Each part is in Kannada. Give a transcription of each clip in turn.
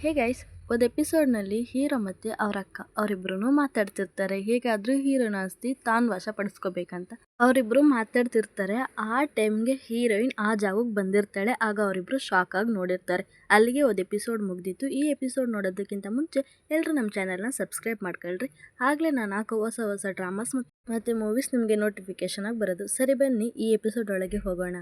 ಹೇ ಗೈಸ್, ಒಂದು ಎಪಿಸೋಡ್ನಲ್ಲಿ ಹೀರೋ ಮತ್ತು ಅವ್ರ ಅಕ್ಕ ಅವರಿಬ್ರು ಮಾತಾಡ್ತಿರ್ತಾರೆ. ಹೇಗಾದರೂ ಹೀರೋನ ಆಸ್ತಿ ತಾನು ವಶಪಡಿಸ್ಕೋಬೇಕಂತ ಅವರಿಬ್ರು ಮಾತಾಡ್ತಿರ್ತಾರೆ. ಆ ಟೈಮ್ಗೆ ಹೀರೋಯಿನ್ ಆ ಜಾಗಕ್ಕೆ ಬಂದಿರ್ತಾಳೆ. ಆಗ ಅವರಿಬ್ರು ಶಾಕ್ ಆಗಿ ನೋಡಿರ್ತಾರೆ. ಅಲ್ಲಿಗೆ ಒಂದು ಎಪಿಸೋಡ್ ಮುಗ್ದಿತ್ತು. ಈ ಎಪಿಸೋಡ್ ನೋಡೋದಕ್ಕಿಂತ ಮುಂಚೆ ಎಲ್ಲರೂ ನಮ್ಮ ಚಾನಲ್ನ ಸಬ್ಸ್ಕ್ರೈಬ್ ಮಾಡ್ಕೊಳ್ರಿ. ಆಗಲೇ ನಾನು ಹಾಕೋ ಹೊಸ ಹೊಸ ಡ್ರಾಮಾಸ್ ಮತ್ತು ಮೂವೀಸ್ ನಿಮಗೆ ನೋಟಿಫಿಕೇಶನ್ ಆಗಿ ಬರೋದು. ಸರಿ, ಬನ್ನಿ ಈ ಎಪಿಸೋಡ್ ಒಳಗೆ ಹೋಗೋಣ.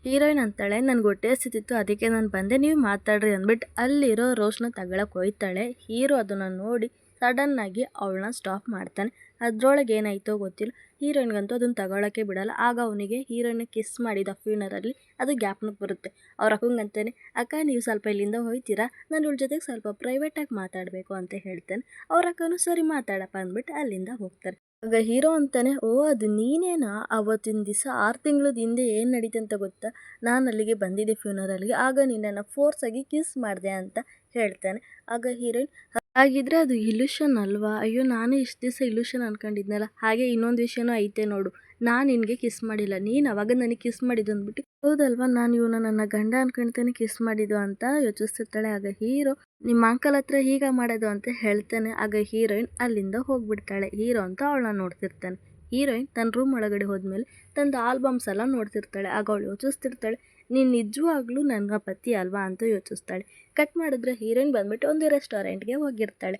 ಹೀರೋಯಿನ್ ಅಂತಾಳೆ, ನನಗೆ ಹೊಟ್ಟೆ ಹಸಿತಿತ್ತು, ಅದಕ್ಕೆ ನಾನು ಬಂದೆ, ನೀವು ಮಾತಾಡ್ರಿ ಅಂದ್ಬಿಟ್ಟು ಅಲ್ಲಿರೋ ರೋಸ್ನ ತಗೊಳಕ್ಕೆ ಹೋಯ್ತಾಳೆ. ಹೀರೋ ಅದನ್ನು ನೋಡಿ ಸಡನ್ನಾಗಿ ಅವಳನ್ನ ಸ್ಟಾಪ್ ಮಾಡ್ತಾನೆ. ಅದರೊಳಗೆ ಏನಾಯ್ತೋ ಗೊತ್ತಿಲ್ಲ, ಹೀರೋಯಿನ್ಗಂತೂ ಅದನ್ನು ತಗೊಳಕ್ಕೆ ಬಿಡಲ್ಲ. ಆಗ ಅವನಿಗೆ ಹೀರೋಯಿನ್ ಕಿಸ್ ಮಾಡಿದ ಫ್ಯೂನರಲ್ಲಿ ಅದು ಜ್ಞಾಪನಕ್ಕೆ ಬರುತ್ತೆ. ಅವ್ರ ಅಕ್ಕಂಗಂತಾನೆ, ಅಕ್ಕ ನೀವು ಸ್ವಲ್ಪ ಇಲ್ಲಿಂದ ಹೋಯ್ತೀರಾ, ನಾನು ಇವಳ ಜೊತೆಗೆ ಸ್ವಲ್ಪ ಪ್ರೈವೇಟಾಗಿ ಮಾತಾಡಬೇಕು ಅಂತ ಹೇಳ್ತಾನೆ. ಅವ್ರ ಅಕ್ಕನೂ ಸರಿ ಮಾತಾಡಪ್ಪ ಅಂದ್ಬಿಟ್ಟು ಅಲ್ಲಿಂದ ಹೋಗ್ತಾರೆ. ಆಗ ಹೀರೋ ಅಂತಾನೆ, ಓ ಅದು ನೀನೇನಾ, ಅವತ್ತಿನ ದಿವಸ 6 ತಿಂಗಳದ ಹಿಂದೆ ಏನು ನಡೀತೆ ಅಂತ ಗೊತ್ತಾ, ನಾನು ಅಲ್ಲಿಗೆ ಬಂದಿದ್ದೆ ಫ್ಯೂನರಲ್ಗೆ, ಆಗ ನಿನ್ನನ್ನು ಫೋರ್ಸಾಗಿ ಕಿಸ್ ಮಾಡಿದೆ ಅಂತ ಹೇಳ್ತಾನೆ. ಆಗ ಹೀರೋಯಿನ್, ಹಾಗಿದ್ರೆ ಅದು ಇಲ್ಯೂಷನ್ ಅಲ್ವಾ, ಅಯ್ಯೋ ನಾನು ಇಷ್ಟು ದಿವಸ ಇಲ್ಯೂಷನ್ ಅನ್ಕೊಂಡಿದ್ನಲ್ಲ, ಹಾಗೆ ಇನ್ನೊಂದು ವಿಷಯನೂ ಐತೆ ನೋಡು, ನಾನು ನಿನಗೆ ಕಿಸ್ ಮಾಡಿಲ್ಲ, ನೀನು ಅವಾಗ ನನಗೆ ಕಿಸ್ ಮಾಡಿದ್ದು ಅಂದ್ಬಿಟ್ಟು, ಹೌದಲ್ವಾ ನಾನು ಇವನ ನನ್ನ ಗಂಡ ಅನ್ಕೊಳ್ತಾನೆ ಕಿಸ್ ಮಾಡಿದ್ದು ಅಂತ ಯೋಚಿಸ್ತಿರ್ತಾಳೆ. ಆಗ ಹೀರೋ, ನಿಮ್ಮ ಅಂಕಲ್ ಹತ್ರ ಹೀಗೆ ಮಾಡೋದು ಅಂತ ಹೇಳ್ತಾನೆ. ಆಗ ಹೀರೋಯಿನ್ ಅಲ್ಲಿಂದ ಹೋಗ್ಬಿಡ್ತಾಳೆ. ಹೀರೋ ಅಂತ ಅವಳನ್ನ ನೋಡ್ತಿರ್ತಾನೆ. ಹೀರೋಯಿನ್ ತನ್ನ ರೂಮ್ ಒಳಗಡೆ ಹೋದ್ಮೇಲೆ ತಂದು ಆಲ್ಬಮ್ಸ್ ಎಲ್ಲ ನೋಡ್ತಿರ್ತಾಳೆ. ಆಗ ಅವಳು ಯೋಚಿಸ್ತಿರ್ತಾಳೆ, ನೀನು ನಿಜವಾಗ್ಲೂ ನನ್ನ ಪತಿ ಅಲ್ವಾ ಅಂತ ಯೋಚಿಸ್ತಾಳೆ. ಕಟ್ ಮಾಡಿದ್ರೆ ಹೀರೋಯಿನ್ ಬಂದ್ಬಿಟ್ಟು ಒಂದು ರೆಸ್ಟೋರೆಂಟ್ಗೆ ಹೋಗಿರ್ತಾಳೆ.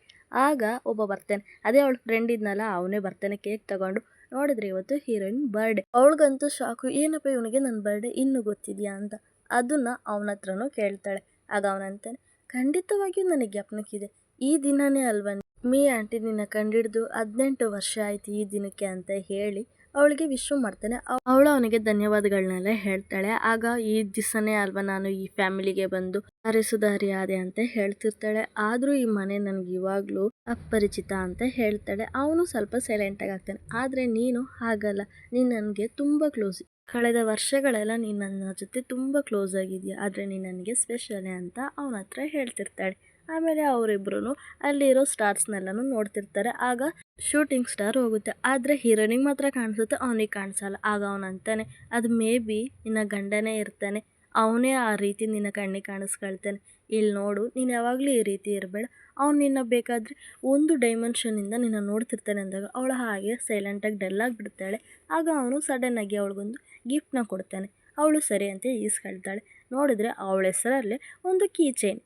ಆಗ ಒಬ್ಬ ಬರ್ತಾನೆ, ಅದೇ ಅವಳ ಫ್ರೆಂಡ್ ಇದ್ನಲ್ಲ ಅವನೇ ಬರ್ತಾನೆ ಕೇಕ್ ತಗೊಂಡು. ನೋಡಿದ್ರೆ ಇವತ್ತು ಹೀರೋಯಿನ್ ಬರ್ಡೇ. ಅವಳಿಗಂತೂ ಶಾಕು, ಏನಪ್ಪ ಇವನಿಗೆ ನನ್ನ ಬರ್ಡೇ ಇನ್ನೂ ಗೊತ್ತಿದೆಯಾ ಅಂತ. ಅದನ್ನ ಅವನ ಹತ್ರನೂ ಕೇಳ್ತಾಳೆ. ಆಗ ಅವನಂತಾನೆ, ಖಂಡಿತವಾಗಿಯೂ ನನಗೆ ಜ್ಞಾಪನಕ್ಕಿದೆ, ಈ ದಿನನೇ ಅಲ್ವಾ ಮೀ ಆಂಟಿ ನಿನ್ನ ಕಂಡಿಡ್ದು 18 ವರ್ಷ ಆಯ್ತು ಈ ದಿನಕ್ಕೆ ಅಂತ ಹೇಳಿ ಅವಳಿಗೆ ವಿಶ್ ಮಾಡ್ತಾನೆ. ಅವಳು ಅವನಿಗೆ ಧನ್ಯವಾದಗಳನ್ನೆಲ್ಲ ಹೇಳ್ತಾಳೆ. ಆಗ ಈ ದಿವಸನೇ ಅಲ್ವಾ ನಾನು ಈ ಫ್ಯಾಮಿಲಿಗೆ ಬಂದು ಅರೆಸುಧಾರಿ ಆದೆ ಅಂತ ಹೇಳ್ತಿರ್ತಾಳೆ. ಆದರೂ ಈ ಮನೆ ನನಗೆ ಇವಾಗಲೂ ಅಪರಿಚಿತ ಅಂತ ಹೇಳ್ತಾಳೆ. ಅವನು ಸ್ವಲ್ಪ ಸೈಲೆಂಟಾಗಿ ಆಗ್ತಾನೆ. ಆದರೆ ನೀನು ಹಾಗಲ್ಲ, ನೀನು ನನಗೆ ತುಂಬ ಕ್ಲೋಸ್, ಕಳೆದ ವರ್ಷಗಳೆಲ್ಲ ನೀನು ನನ್ನ ಜೊತೆ ತುಂಬ ಕ್ಲೋಸ್ ಆಗಿದೆಯಾ, ಆದರೆ ನೀನು ನನಗೆ ಸ್ಪೆಷಲೇ ಅಂತ ಅವನ ಹತ್ರ ಹೇಳ್ತಿರ್ತಾಳೆ. ಆಮೇಲೆ ಅವರಿಬ್ರು ಅಲ್ಲಿರೋ ಸ್ಟಾರ್ಸ್ನೆಲ್ಲನೂ ನೋಡ್ತಿರ್ತಾರೆ. ಆಗ ಶೂಟಿಂಗ್ ಸ್ಟಾರ್ ಹೋಗುತ್ತೆ, ಆದರೆ ಹೀರೋನಿಗೆ ಮಾತ್ರ ಕಾಣಿಸುತ್ತೆ, ಅವನಿಗೆ ಕಾಣಿಸಲ್ಲ. ಆಗ ಅವನಂತಾನೆ, ಅದು ಮೇ ಬಿ ನಿನ್ನ ಗಂಡನೇ ಇರ್ತಾನೆ, ಅವನೇ ಆ ರೀತಿ ನಿನ್ನ ಕಣ್ಣಿಗೆ ಕಾಣಿಸ್ಕೊಳ್ತಾನೆ. ಇಲ್ಲಿ ನೋಡು, ನೀನು ಯಾವಾಗಲೂ ಈ ರೀತಿ ಇರಬೇಡ, ಅವ್ನು ನಿನ್ನ ಬೇಕಾದರೆ ಒಂದು ಡೈಮೆನ್ಷನಿಂದ ನಿನ್ನ ನೋಡ್ತಿರ್ತಾನೆ ಅಂದಾಗ ಅವಳು ಹಾಗೆ ಸೈಲೆಂಟಾಗಿ ಡಲ್ಲಾಗಿ ಬಿಡ್ತಾಳೆ. ಆಗ ಅವನು ಸಡನ್ನಾಗಿ ಅವಳಿಗೊಂದು ಗಿಫ್ಟ್ನ ಕೊಡ್ತಾನೆ. ಅವಳು ಸರಿ ಅಂತ ಈಸ್ಕೊಳ್ತಾಳೆ. ನೋಡಿದ್ರೆ ಅವಳ ಹೆಸರಲ್ಲೇ ಒಂದು ಕೀ ಚೈನ್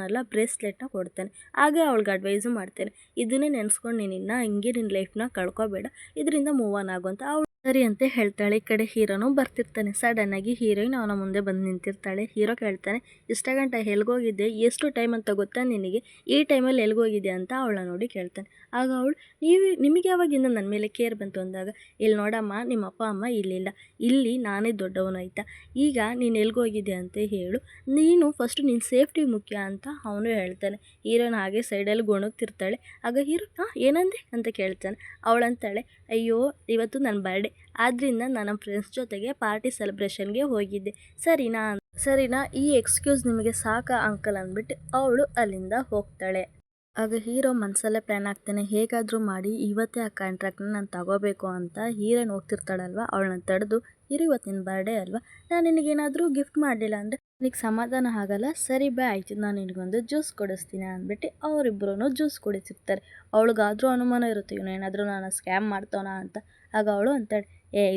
ಅಲ್ಲ ಬ್ರೇಸ್ಲೆಟ್ನ ಕೊಡ್ತಾನೆ. ಹಾಗೆ ಅವಳಿಗೆ ಅಡ್ವೈಸು ಮಾಡ್ತಾನೆ, ಇದನ್ನೇ ನೆನೆಸ್ಕೊಂಡು ನೀನಿನ್ನ ಹಿಂಗೆ ನಿನ್ನ ಲೈಫ್ನ ಕಳ್ಕೊಬೇಡ, ಇದರಿಂದ ಮೂವ್ ಆನ್ ಆಗು ಅಂತ. ಅವಳು ಸರಿ ಅಂತ ಹೇಳ್ತಾಳೆ. ಈ ಕಡೆ ಹೀರೋನು ಬರ್ತಿರ್ತಾನೆ. ಸಡನ್ನಾಗಿ ಹೀರೋಯಿನ್ ಅವನ ಮುಂದೆ ಬಂದು ನಿಂತಿರ್ತಾಳೆ. ಹೀರೋ ಕೇಳ್ತಾನೆ, ಇಷ್ಟ ಗಂಟೆ ಎಲ್ಗೋಗಿದ್ದೆ, ಎಷ್ಟು ಟೈಮ್ ಅಂತ ಗೊತ್ತಾ ನಿನಗೆ, ಈ ಟೈಮಲ್ಲಿ ಎಲ್ಗೋಗಿದ್ದೆ ಅಂತ ಅವಳ ನೋಡಿ ಕೇಳ್ತಾನೆ. ಆಗ ಅವಳು, ನಿಮಗೆ ಯಾವಾಗಿಂದ ನನ್ನ ಮೇಲೆ ಕೇರ್ ಬಂತು ಅಂದಾಗ, ಇಲ್ಲಿ ನೋಡಮ್ಮ, ನಿಮ್ಮ ಅಪ್ಪ ಅಮ್ಮ ಇಲ್ಲಿಲ್ಲ, ಇಲ್ಲಿ ನಾನೇ ದೊಡ್ಡವನು ಆಯಿತಾ, ಈಗ ನೀನು ಎಲ್ಗೋಗಿದ್ದೆ ಅಂತ ಹೇಳು, ನೀನು ಫಸ್ಟು ನಿನ್ನ ಸೇಫ್ಟಿ ಮುಖ್ಯ ಅಂತ ಅವನು ಹೇಳ್ತಾನೆ. ಹೀರೋನ ಹಾಗೆ ಸೈಡಲ್ಲಿ ಗೊಣಗ್ತಿರ್ತಾಳೆ. ಆಗ ಹೀರೋ, ಏನಂದೆ ಅಂತ ಕೇಳ್ತಾನೆ. ಅವಳಂತಾಳೆ, ಅಯ್ಯೋ ಇವತ್ತು ನನ್ನ ಬರ್ಡೇ, ಆದ್ದರಿಂದ ನನ್ನ ಫ್ರೆಂಡ್ಸ್ ಜೊತೆಗೆ ಪಾರ್ಟಿ ಸೆಲೆಬ್ರೇಷನ್ಗೆ ಹೋಗಿದ್ದೆ, ಸರಿನಾ ಈ ಎಕ್ಸ್ಕ್ಯೂಸ್ ನಿಮಗೆ ಸಾಕಾ ಅಂಕಲ್ ಅಂದ್ಬಿಟ್ಟು ಅವಳು ಅಲ್ಲಿಂದ ಹೋಗ್ತಾಳೆ. ಆಗ ಹೀರೋ ಮನಸಲ್ಲೇ ಪ್ಲ್ಯಾನ್ ಆಗ್ತಾನೆ, ಹೇಗಾದರೂ ಮಾಡಿ ಇವತ್ತೇ ಆ ಕಾಂಟ್ರಾಕ್ಟ್ನ ನಾನು ತಗೋಬೇಕು ಅಂತ. ಹೀರೋಯಿನ್ ಹೋಗ್ತಿರ್ತಾಳಲ್ವ, ಅವಳನ್ನ ತಡೆದು, ಹೀರೋ ಇವತ್ತಿನ ಬರ್ಡೇ ಅಲ್ವಾ, ನಾನು ನಿನಗೇನಾದರೂ ಗಿಫ್ಟ್ ಮಾಡಲಿಲ್ಲ ಅಂದರೆ ನಿನಗೆ ಸಮಾಧಾನ ಆಗಲ್ಲ, ಸರಿ ಬಾ ಆಯಿತು, ನಾನು ನಿನಗೊಂದು ಜ್ಯೂಸ್ ಕೊಡಿಸ್ತೀನಿ ಅಂದ್ಬಿಟ್ಟು ಅವರಿಬ್ಬರೂ ಜ್ಯೂಸ್ ಕುಡಿಸಿರ್ತಾರೆ. ಅವಳಿಗಾದರೂ ಅನುಮಾನ ಇರುತ್ತೆ, ಇವನೇನಾದರೂ ನಾನು ಸ್ಕ್ಯಾಮ್ ಮಾಡ್ತವನ ಅಂತ. ಆಗ ಅವಳು ಅಂತಾಳೆ,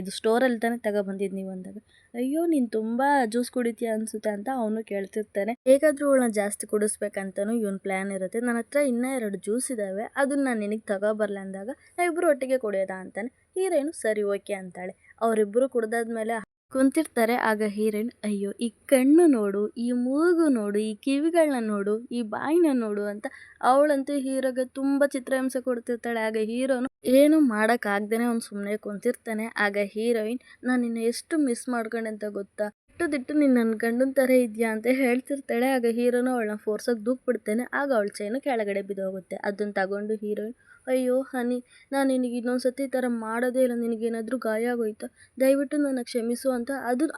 ಇದು ಸ್ಟೋರಲ್ಲಿ ತಾನೇ ತಗೊಬಂದಿದ್ದು ನೀವು ಅಂದಾಗ, ಅಯ್ಯೋ ನೀನು ತುಂಬ ಜ್ಯೂಸ್ ಕುಡಿತೀಯ ಅನಿಸುತ್ತೆ ಅಂತ ಅವನು ಕೇಳ್ತಿರ್ತಾನೆ. ಹೇಗಾದರೂ ಅವಳನ್ನ ಜಾಸ್ತಿ ಕುಡಿಸ್ಬೇಕಂತನೂ ಇವನ್ ಪ್ಲ್ಯಾನ್ ಇರುತ್ತೆ. ನನ್ನ ಹತ್ರ ಇನ್ನೂ 2 ಜ್ಯೂಸ್ ಇದ್ದಾವೆ, ಅದನ್ನು ನಾನು ನಿನಗೆ ತಗೊಬರಲ್ಲ ಅಂದಾಗ, ನಾವಿಬ್ಬರು ಒಟ್ಟಿಗೆ ಕುಡಿಯೋದಾ ಅಂತಾನೆ. ಹೀರೋಯಿನು ಸರಿ ಓಕೆ ಅಂತಾಳೆ. ಅವರಿಬ್ಬರು ಕುಡ್ದಾದ್ಮೇಲೆ ಕುಂತಿರ್ತಾರೆ. ಆಗ ಹೀರೋಯಿನ್, ಅಯ್ಯೋ ಈ ಕಣ್ಣು ನೋಡು, ಈ ಮೂಗು ನೋಡು, ಈ ಕಿವಿಗಳನ್ನ ನೋಡು, ಈ ಬಾಯಿನ ನೋಡು ಅಂತ ಅವಳಂತೂ ಹೀರೋಗೆ ತುಂಬ ಚಿತ್ರಹಿಂಸೆ ಕೊಡ್ತಿರ್ತಾಳೆ. ಆಗ ಹೀರೋನು ಏನು ಮಾಡೋಕ್ಕಾಗ್ದೇ ಅವ್ನು ಸುಮ್ಮನೆ ಕುಂತಿರ್ತಾನೆ. ಆಗ ಹೀರೋಯಿನ್, ನಾನು ನಿನ್ನ ಎಷ್ಟು ಮಿಸ್ ಮಾಡ್ಕೊಂಡೆ ಅಂತ ಗೊತ್ತಾ, ದಿಟ್ಟು ನೀನು ನನ್ನ ಗಂಡನ ಥರ ಇದೆಯಾ ಅಂತ ಹೇಳ್ತಿರ್ತಾಳೆ. ಆಗ ಹೀರೋನು ಅವಳನ್ನ ಫೋರ್ಸಾಗಿ ದೂಕ್ಬಿಡ್ತಾನೆ. ಆಗ ಅವಳ ಚೈನು ಕೆಳಗಡೆ ಬಿದ್ದೋಗುತ್ತೆ. ಅದನ್ನು ತಗೊಂಡು ಹೀರೋಯಿನ್, ಅಯ್ಯೋ ಹನಿ, ನಾನು ನಿನಗೆ ಇನ್ನೊಂದು ಸತಿ ಈ ಥರ ಮಾಡೋದೇ ಇಲ್ಲ, ನಿನಗೇನಾದರೂ ಗಾಯ ಆಗೋಯ್ತಾ, ದಯವಿಟ್ಟು ನನ್ನ ಕ್ಷಮಿಸು ಅಂತ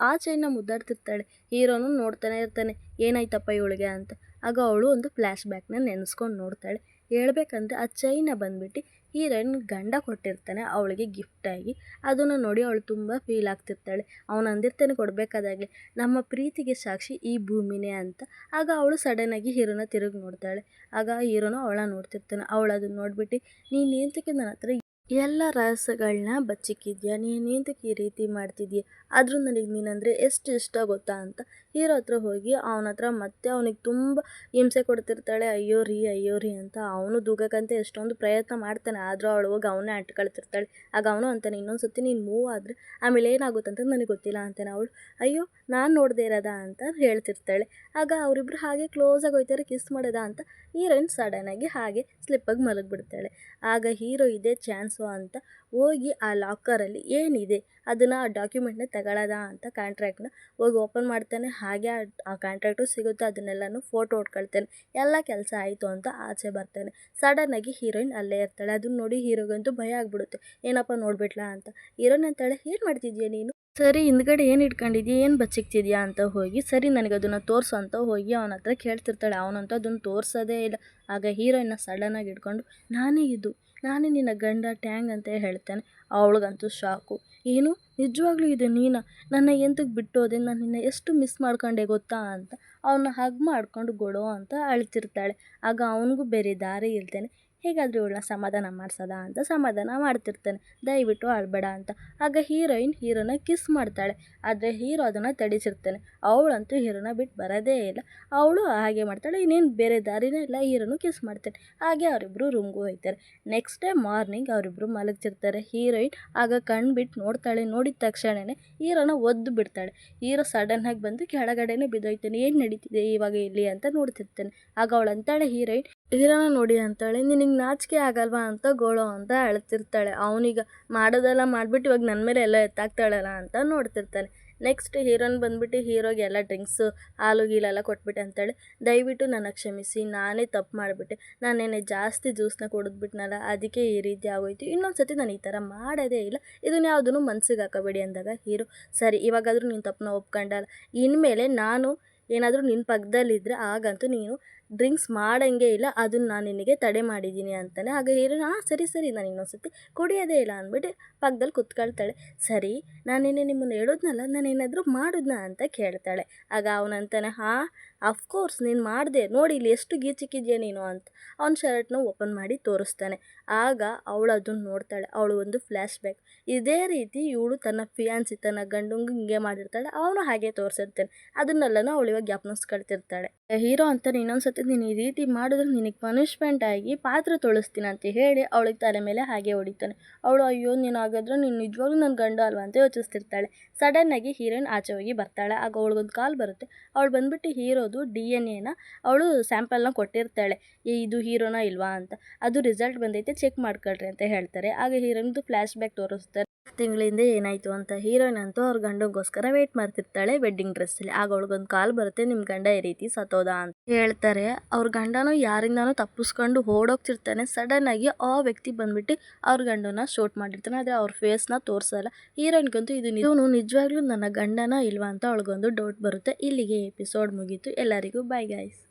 ಆ ಚೈನ್ನ ಮುದ್ದಾಡ್ತಿರ್ತಾಳೆ. ಹೀರೋನು ನೋಡ್ತಾನೆ ಇರ್ತಾನೆ, ಏನಾಯ್ತಪ್ಪ ಇವಳಿಗೆ ಅಂತ. ಆಗ ಅವಳು ಒಂದು ಫ್ಲ್ಯಾಶ್ ಬ್ಯಾಕ್ನ ನೆನೆಸ್ಕೊಂಡು ನೋಡ್ತಾಳೆ. ಹೇಳ್ಬೇಕಂದ್ರೆ ಆ ಚೈನ ಬಂದ್ಬಿಟ್ಟು ಹೀರೋಯಿನ್ ಗಂಡ ಕೊಟ್ಟಿರ್ತಾನೆ ಅವಳಿಗೆ ಗಿಫ್ಟಾಗಿ. ಅದನ್ನು ನೋಡಿ ಅವಳು ತುಂಬ ಫೀಲ್ ಆಗ್ತಿರ್ತಾಳೆ. ಅವನು ಅಂದಿರ್ತಾನೆ ಕೊಡಬೇಕಾದಾಗಲಿ, ನಮ್ಮ ಪ್ರೀತಿಗೆ ಸಾಕ್ಷಿ ಈ ಭೂಮಿನೇ ಅಂತ. ಆಗ ಅವಳು ಸಡನ್ನಾಗಿ ಹೀರೋನ ತಿರುಗಿ ನೋಡ್ತಾಳೆ. ಆಗ ಹೀರೋನು ಅವಳ ನೋಡ್ತಿರ್ತಾನೆ. ಅವಳು ಅದನ್ನ ನೋಡ್ಬಿಟ್ಟು, ನೀನು ಏಂತಕ್ಕೆ ನನ್ನ ಹತ್ರ ಎಲ್ಲ ರಹಸ್ಯಗಳನ್ನ ಬಚ್ಚಿಕ್ಕಿದ್ಯಾ, ನೀನು ಏಂತಕ್ಕೆ ಈ ರೀತಿ ಮಾಡ್ತಿದ್ಯಾ, ಆದರೂ ನನಗೆ ನೀನಂದರೆ ಎಷ್ಟು ಇಷ್ಟ ಗೊತ್ತಾ ಅಂತ ಹೀರೋ ಹತ್ರ ಹೋಗಿ ಅವನ ಹತ್ರ ಮತ್ತೆ ಅವನಿಗೆ ತುಂಬ ಹಿಂಸೆ ಕೊಡ್ತಿರ್ತಾಳೆ. ಅಯ್ಯೋ ರೀ ಅಂತ. ಅವನು ದೂಗಕ್ಕಂತ ಎಷ್ಟೊಂದು ಪ್ರಯತ್ನ ಮಾಡ್ತಾನೆ, ಆದರೂ ಅವಳು ಹೋಗಿ ಅವನೇ ಅಂಟ್ಕೊಳ್ತಿರ್ತಾಳೆ. ಆಗ ಅವನು ಅಂತಾನೆ, ಇನ್ನೊಂದು ಸತಿ ನೀನು ಮೂವ್ ಆದರೆ ಆಮೇಲೆ ಏನಾಗುತ್ತಂತ ನನಗೆ ಗೊತ್ತಿಲ್ಲ ಅಂತಾನೆ. ಅವಳು ಅಯ್ಯೋ ನಾನು ನೋಡದೇ ಇರೋದಾ ಅಂತ ಹೇಳ್ತಿರ್ತಾಳೆ. ಆಗ ಅವರಿಬ್ರು ಹಾಗೆ ಕ್ಲೋಸಾಗಿ ಹೋಗ್ತಾರೆ, ಕಿಸ್ ಮಾಡೋದಾ ಅಂತ ಹೀರೋಯಿನ್ ಸಡನ್ನಾಗಿ ಹಾಗೆ ಸ್ಲಿಪ್ಪಾಗಿ ಮಲಗಿಬಿಡ್ತಾಳೆ. ಆಗ ಹೀರೋ ಇದೇ ಚಾನ್ಸು ಅಂತ ಹೋಗಿ ಆ ಲಾಕರಲ್ಲಿ ಏನಿದೆ ಅದನ್ನು ಆ ಡಾಕ್ಯುಮೆಂಟ್ನ ತಗೊಳ್ಳೋದಾ ಅಂತ ಕಾಂಟ್ರಾಕ್ಟ್ನ ಹೋಗಿ ಓಪನ್ ಮಾಡ್ತಾನೆ. ಹಾಗೆ ಆ ಕಾಂಟ್ರಾಕ್ಟು ಸಿಗುತ್ತೆ, ಅದನ್ನೆಲ್ಲನೂ ಫೋಟೋ ಹೊಡ್ಕೊಳ್ತಾನೆ. ಎಲ್ಲ ಕೆಲಸ ಆಯಿತು ಅಂತ ಆಚೆ ಬರ್ತಾನೆ. ಸಡನ್ನಾಗಿ ಹೀರೋಯಿನ್ ಅಲ್ಲೇ ಇರ್ತಾಳೆ. ಅದನ್ನ ನೋಡಿ ಹೀರೋಗಂತೂ ಭಯ ಆಗ್ಬಿಡುತ್ತೆ, ಏನಪ್ಪ ನೋಡ್ಬಿಟ್ಲಾ ಅಂತ. ಹೀರೋಯಿನ್ ಅಂತಾಳೆ, ಏನು ಮಾಡ್ತಿದ್ಯಾ ನೀನು, ಸರಿ ಹಿಂದ್ಗಡೆ ಏನು ಇಟ್ಕೊಂಡಿದ್ಯಾ, ಏನು ಬಚ್ಚಿಕ್ತಿದ್ಯಾ ಅಂತ ಹೋಗಿ, ಸರಿ ನನಗೆ ಅದನ್ನು ತೋರಿಸು ಅಂತ ಹೋಗಿ ಅವನ ಹತ್ರ ಕೇಳ್ತಿರ್ತಾಳೆ. ಅವನಂತೂ ಅದನ್ನು ತೋರಿಸೋದೇ ಇಲ್ಲ. ಆಗ ಹೀರೋಯಿನ್ನ ಸಡನ್ನಾಗಿ ಹಿಡ್ಕೊಂಡು, ನಾನೇ ನಿನ್ನ ಗಂಡ ಟ್ಯಾಂಗ್ ಅಂತ ಹೇಳ್ತಾನೆ. ಅವಳಿಗಂತೂ ಶಾಕು. ಏನು ನಿಜವಾಗ್ಲೂ ಇದೆ ನೀನು, ನನ್ನ ಎಂತಕ್ಕೆ ಬಿಟ್ಟು ಹೋದೆ, ನಾನು ನಿನ್ನ ಎಷ್ಟು ಮಿಸ್ ಮಾಡ್ಕೊಂಡೆ ಗೊತ್ತಾ ಅಂತ ಅವನ್ನ ಹಗ್ ಮಾಡ್ಕೊಂಡು ಗೊಳೋ ಅಂತ ಅಳ್ತಿರ್ತಾಳೆ. ಆಗ ಅವನಿಗೂ ಬೇರೆ ದಾರಿ ಇಲ್ದೇನೆ ಹೇಗಾದರೂ ಇವಳನ್ನ ಸಮಾಧಾನ ಮಾಡ್ಸೋದಾ ಅಂತ ಸಮಾಧಾನ ಮಾಡ್ತಿರ್ತಾನೆ, ದಯವಿಟ್ಟು ಅಳ್ಬೇಡ ಅಂತ. ಆಗ ಹೀರೋನ ಕಿಸ್ ಮಾಡ್ತಾಳೆ. ಆದರೆ ಹೀರೋ ಅದನ್ನು ತಡಿಸಿರ್ತಾನೆ. ಅವಳಂತೂ ಹೀರೋನ ಬಿಟ್ಟು ಬರೋದೇ ಇಲ್ಲ. ಅವಳು ಹಾಗೆ ಮಾಡ್ತಾಳೆ, ಇನ್ನೇನು ಬೇರೆ ದಾರಿನೇ ಇಲ್ಲ, ಹೀರೋನು ಕಿಸ್ ಮಾಡ್ತಾನೆ. ಹಾಗೆ ಅವರಿಬ್ಬರು ರೂಮ್ಗೂ ಹೋಗ್ತಾರೆ. ನೆಕ್ಸ್ಟ್ ಡೇ ಮಾರ್ನಿಂಗ್ ಅವರಿಬ್ಬರು ಮಲಗ್ತಿರ್ತಾರೆ. ಹೀರೋಯಿನ್ ಆಗ ಕಣ್ಬಿಟ್ಟು ನೋಡ್ತಾಳೆ. ನೋಡಿದ ತಕ್ಷಣವೇ ಹೀರೋನ ಒದ್ದು ಬಿಡ್ತಾಳೆ. ಹೀರೋ ಸಡನ್ನಾಗಿ ಬಂದು ಕೆಳಗಡೆನೇ ಬಿದ್ದೋಯ್ತಾನೆ. ಏನು ನಡೀತಿದೆ ಇವಾಗ ಇಲ್ಲಿ ಅಂತ ನೋಡ್ತಿರ್ತಾನೆ. ಆಗ ಅವಳು ಅಂತಾಳೆ, ಹೀರೋನ ನೋಡಿ ಅಂತಾಳೆ, ನಿನಗೆ ನಾಚಿಕೆ ಆಗಲ್ವಾ ಅಂತ ಗೋಳೋ ಅಂತ ಅಳ್ತಿರ್ತಾಳೆ. ಅವನೀಗ ಮಾಡೋದೆಲ್ಲ ಮಾಡಿಬಿಟ್ಟು ಇವಾಗ ನನ್ನ ಮೇಲೆ ಎಲ್ಲ ಎತ್ತಾಕ್ತಾಳಲ್ಲ ಅಂತ ನೋಡ್ತಿರ್ತಾನೆ. ನೆಕ್ಸ್ಟ್ ಹೀರೋನ್ ಬಂದ್ಬಿಟ್ಟು ಹೀರೋಗೆ ಎಲ್ಲ ಡ್ರಿಂಕ್ಸು ಹಾಲು ಗೀಲೆಲ್ಲ ಕೊಟ್ಬಿಟ್ಟು ಅಂತಾಳೆ, ದಯವಿಟ್ಟು ನನ್ನ ಕ್ಷಮಿಸಿ, ನಾನೇ ತಪ್ಪು ಮಾಡಿಬಿಟ್ಟೆ, ನಾನೇನೆ ಜಾಸ್ತಿ ಜ್ಯೂಸನ್ನ ಕುಡಿದ್ಬಿಟ್ನಲ್ಲ, ಅದಕ್ಕೆ ಈ ರೀತಿ ಆಗೋಯ್ತು, ಇನ್ನೊಂದು ಸತಿ ನಾನು ಈ ಥರ ಮಾಡೋದೇ ಇಲ್ಲ, ಇದನ್ನ ಯಾವುದನ್ನು ಮನ್ಸಿಗೆ ಹಾಕೋಬೇಡಿ ಅಂದಾಗ ಹೀರೋ, ಸರಿ ಇವಾಗಾದರೂ ನೀನು ತಪ್ಪನ್ನ ಒಪ್ಕೊಂಡಲ್ಲ, ಇನ್ಮೇಲೆ ನಾನು ಏನಾದರೂ ನಿನ್ನ ಪಕ್ಕದಲ್ಲಿದ್ದರೆ ಆಗಂತೂ ನೀನು ಡ್ರಿಂಕ್ಸ್ ಮಾಡೋಂಗೇ ಇಲ್ಲ, ಅದನ್ನು ನಾನು ನಿನಗೆ ತಡೆ ಮಾಡಿದ್ದೀನಿ ಅಂತಾನೆ. ಆಗ ಹೀರೋಯಿನ್ ಸರಿ ನಾನು ಇನ್ನೊಂದ್ಸತಿ ಕುಡಿಯೋದೇ ಇಲ್ಲ ಅಂದ್ಬಿಟ್ಟು ಪಕ್ಕದಲ್ಲಿ ಕುತ್ಕೊಳ್ತಾಳೆ. ಸರಿ ನಾನೇನೇ ನಿಮ್ಮನ್ನು ಹೇಳಿದ್ನಲ್ಲ, ನಾನೇನಾದರೂ ಮಾಡಿದ್ನಾ ಅಂತ ಕೇಳ್ತಾಳೆ. ಆಗ ಅವನಂತಾನೆ, ಅಫ್ಕೋರ್ಸ್ ನೀನು ಮಾಡಿದೆ, ನೋಡಿ ಇಲ್ಲಿ ಎಷ್ಟು ಗೀಚಿಕ್ಕಿದ್ಯಾ ನೀನು ಅಂತ ಅವ್ನ ಶರ್ಟ್ನ ಓಪನ್ ಮಾಡಿ ತೋರಿಸ್ತಾನೆ. ಆಗ ಅವಳು ಅದನ್ನು ನೋಡ್ತಾಳೆ. ಅವಳು ಒಂದು ಫ್ಲ್ಯಾಶ್ ಬ್ಯಾಕ್, ಇದೇ ರೀತಿ ಇವಳು ತನ್ನ ಫಿಯಾನ್ಸಿ ತನ್ನ ಗಂಡಂಗೆ ಹಿಂಗೆ ಮಾಡಿರ್ತಾಳೆ, ಅವನು ಹಾಗೆ ತೋರಿಸಿರ್ತಾನೆ. ಅದನ್ನೆಲ್ಲನೂ ಅವಳು ಇವಾಗ ಜ್ಞಾಪನಿಸ್ಕೊಳ್ತಿರ್ತಾಳೆ. ಹೀರೋ ಅಂತಾನೆ, ಇನ್ನೊಂದ್ಸತಿ ನೀನು ಈ ರೀತಿ ಮಾಡಿದ್ರೆ ನಿನಗೆ ಪನಿಷ್ಮೆಂಟ್ ಆಗಿ ಪಾತ್ರೆ ತೊಳಿಸ್ತೀನಿ ಅಂತ ಹೇಳಿ ಅವಳಿಗೆ ತಲೆ ಮೇಲೆ ಹಾಗೆ ಹೊಡಿತಾನೆ. ಅವಳು ಅಯ್ಯೋ ನೀನು ಹಾಗಾದ್ರೆ ನೀನು ನಿಜವಾಗ್ಲೂ ನನ್ನ ಗಂಡ ಅಲ್ವಾ ಅಂತ ಯೋಚಿಸ್ತಿರ್ತಾಳೆ. ಸಡನ್ನಾಗಿ ಹೀರೋಯಿನ್ ಆಚೆ ಹೋಗಿ ಬರ್ತಾಳೆ. ಆಗ ಅವಳಿಗೊಂದು ಕಾಲ್ ಬರುತ್ತೆ. ಅವಳು ಬಂದ್ಬಿಟ್ಟು ಹೀರೋದು DNA ಅವಳು ಸ್ಯಾಂಪಲ್ನ ಕೊಟ್ಟಿರ್ತಾಳೆ, ಇದು ಹೀರೋನ ಇಲ್ವಾ ಅಂತ. ಅದು ರಿಸಲ್ಟ್ ಬಂದೈತೆ, ಚೆಕ್ ಮಾಡ್ಕೊಳ್ರಿ ಅಂತ ಹೇಳ್ತಾರೆ. ಆಗ ಹೀರೋಯಿನ್ದು ಫ್ಲ್ಯಾಶ್ ಬ್ಯಾಕ್ ತೋರಿಸ್ತಾರೆ. ತಿಂಗಳಿಂದ ಏನಾಯಿತು ಅಂತ. ಹೀರೋಯಿನ್ ಅಂತೂ ಅವ್ರ ಗಂಡಗೋಸ್ಕರ ವೆಯ್ಟ್ ಮಾಡ್ತಿರ್ತಾಳೆ ವೆಡ್ಡಿಂಗ್ ಡ್ರೆಸ್ಸಲ್ಲಿ. ಆಗ ಅವಳಿಗೊಂದು ಕಾಲ್ ಬರುತ್ತೆ, ನಿಮ್ಮ ಗಂಡ ಈ ರೀತಿ ಸತ್ತೋದ ಅಂತ ಹೇಳ್ತಾರೆ. ಅವ್ರ ಗಂಡನೂ ಯಾರಿಂದಾನೂ ತಪ್ಪಿಸ್ಕೊಂಡು ಓಡೋಗ್ತಿರ್ತಾನೆ. ಸಡನ್ನಾಗಿ ಆ ವ್ಯಕ್ತಿ ಬಂದ್ಬಿಟ್ಟು ಅವ್ರ ಗಂಡನ ಶೂಟ್ ಮಾಡಿರ್ತಾನೆ, ಆದರೆ ಅವ್ರ ಫೇಸ್ನ ತೋರಿಸಲ್ಲ. ಹೀರೋಯಿನ್ಗಂತೂ ಇವನು ನಿಜವಾಗ್ಲೂ ನನ್ನ ಗಂಡನ ಇಲ್ವಾ ಅಂತ ಅವಳಿಗೊಂದು ಡೌಟ್ ಬರುತ್ತೆ. ಇಲ್ಲಿಗೆ ಎಪಿಸೋಡ್ ಮುಗೀತು. ಎಲ್ಲರಿಗೂ ಬೈ ಗೈಸ್.